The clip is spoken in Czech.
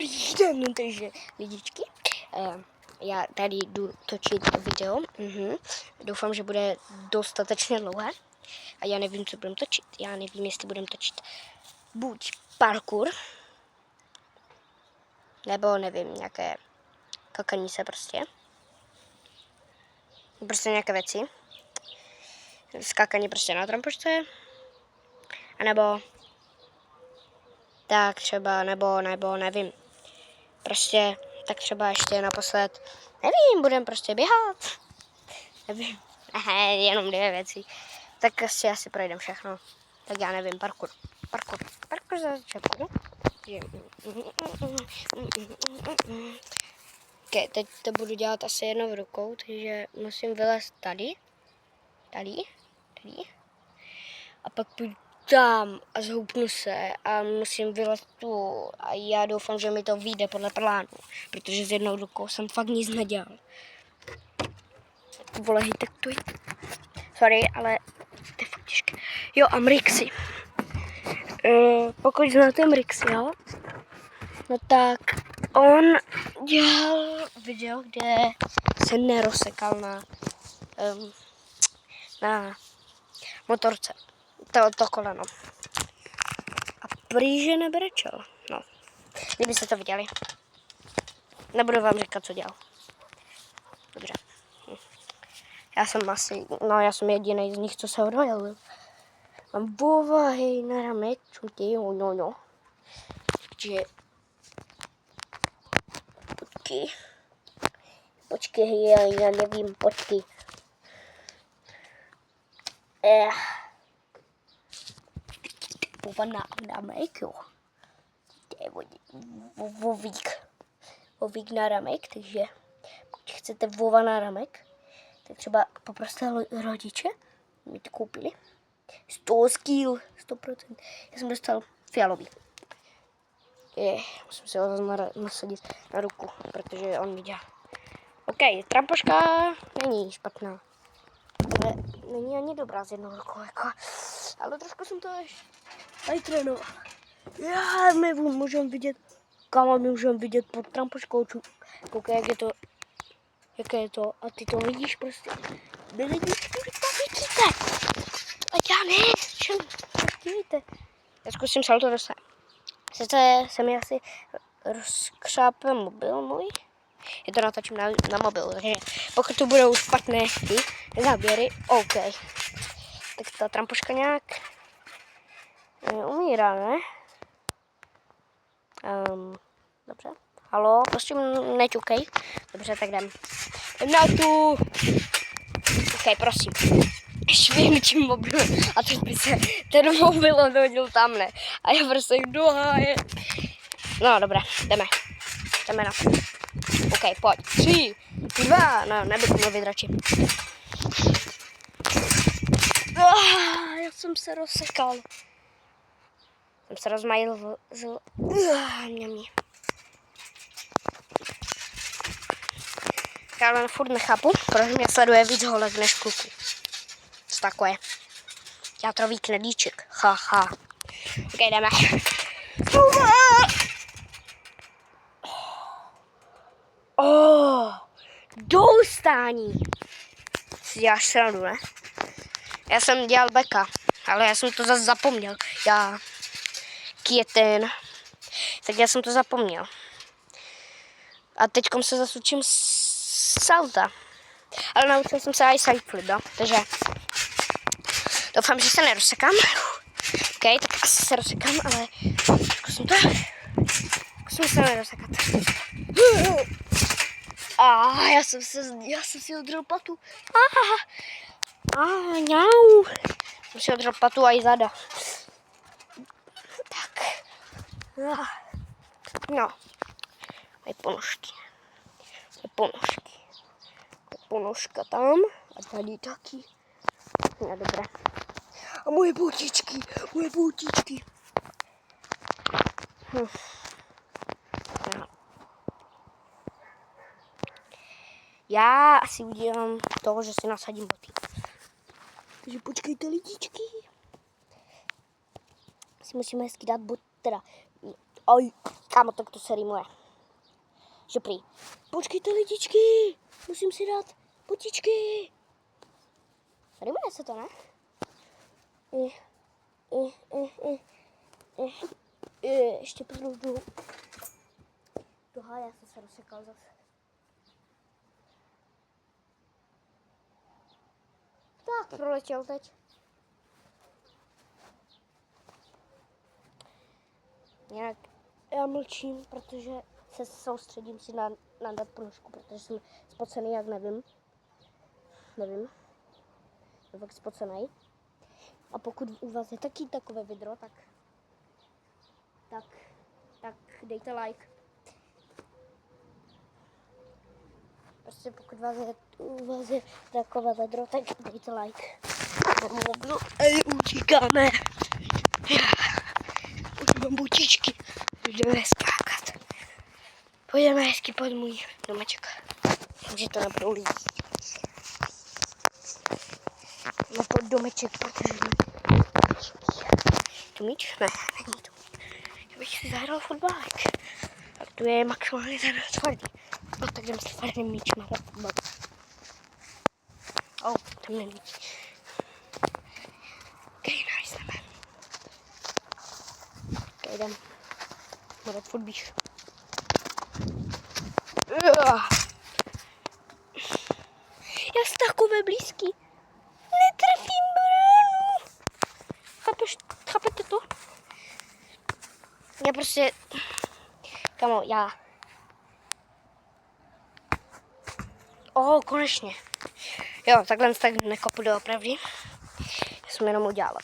Dobrý den, takže lidičky. Já tady jdu točit video. Doufám, že bude dostatečně dlouhé. A já nevím, co budeme točit. Já nevím, jestli budeme točit buď parkour, nebo nevím, nějaké kakaní se prostě. Prostě nějaké věci. Skákaní prostě na trampošce. A nebo tak třeba, nebo nevím. Prostě tak třeba ještě naposled, nevím, budeme prostě běhat. Nevím, jenom 2 věci. Tak prostě asi projdem všechno. Tak já nevím, parkour za začátku. Okay, teď to budu dělat asi jednou rukou, takže musím vylézt tady. A pak půjdu tam a zhoupnu se a musím vylézt tu. A já doufám, že mi to vyjde podle plánu, protože s jednou rukou jsem fakt nic nedělal. Vole, tak to je... Sorry, ale to je fakt těžké. Jo, a Mrixy. Pokud znáte Mrixy, jo, no tak on dělal video, kde se nerozsekal na motorce. To koleno. A prý, že nebrečel. No, kdybyste to viděli. Nebudu vám říkat, co dělal. Dobře. Já jsem jediný z nich, co se odvajal. Mám povahy na ramek, no. Takže... Počkej, já nevím, počkej. Pova na ramek, jo. To je vovík na ramek, takže pokud chcete vova na ramek, tak třeba poproste rodiče, mi to koupili. 100 skýl, 100%. Já jsem dostal fialový. Musím si ho nasadit na ruku, protože on mi dělá. OK, trampoška není špatná. Ale není ani dobrá s jednou rukou, jako. Ale trošku jsem to ještě tady trénoval. Já nevím, můžeme vidět, kam můžeme vidět pod trampoškou. Koukej, jaké je to. A ty to vidíš prostě. Vy lidičky, vy to vidíte. A já ne, čem vidíte. Já zkusím salto dostat. Sice se mi asi rozkřápe mobil můj. Je to natočím na mobil, takže pokud tu budou špatné ty záběry, OK. Tak ta trampoška nějak umírá, ne? Dobře. Halo, prostě neťukej. Dobře, tak jdem. Jdem na tu. OK, prosím. Švihnutím mobilu. A teď by se ten mobil odhodil tam, ne? A já prostě jdu hájet. No, dobré, jdeme. Jdeme na to. OK, pojď. 3, 2, no, nebudu mluvit radši. Já jsem se rozsekal. Jsem se rozmajil mě. Já ale furt nechápu, proč mě sleduje víc holek než kluků. Co takové? Játrový knedlíček. Haha. OK, jdeme. Do ustání. Si děláš srandu, ne? Já jsem dělal beka, ale já jsem to zase zapomněl. Květen. Tak já jsem to zapomněl. A teďkom se zase učím salta. Ale naučil jsem se i side flip, no? Takže doufám, že se nerozsekám. OK, tak asi se rozsekám, ale zkusím to. Zkusím se nerozsekat. Já jsem si odřel patu. Ňau. Jsem si odřel patu a i zada. Tak. No. Mají ponožky. Ponožka tam. A tady taky. No dobré. A moje boutičky. No. Já asi udělám toho, že si nasadím boty. Takže počkejte, lidičky. Si musíme hezky dát boty, teda. Kámo, tak to se rýmuje. Že prý. Počkejte lidičky, musím si dát botičky. Rýmuje se to, ne? Ještě půjdu do háje, jsem se rozsekal zase. Tak, proletěl teď. Nějak já mlčím, protože se soustředím si na dát ponožku, protože jsem spocený, jak nevím. Nevím. Je fakt spocený. A pokud u vás je taky takové vidro, tak dejte like. Prostě pokud u vás je takové vedro, tak dejte like. Utíkáme. Už mám botičky. Jdeme skákat. Pojedeme hezky pod můj domeček. Že to nebudou lidi. No pod domeček, protože tu míč? Ne, není tu. Já bych si zahrál fotbalek. Tak tu je maximálně tvrdý. No tak jdem si tvrdým míčem hrát fotbal. Tam není. Nice, jdeme. Jdem. Hrát fotbíš. Já jsem takové blízký. Netrefím bránu. Chápete to? Já prostě... Kamo, já... Konečně. Jo, takhle tak nekopu doopravdy. Já jsem jenom udělala.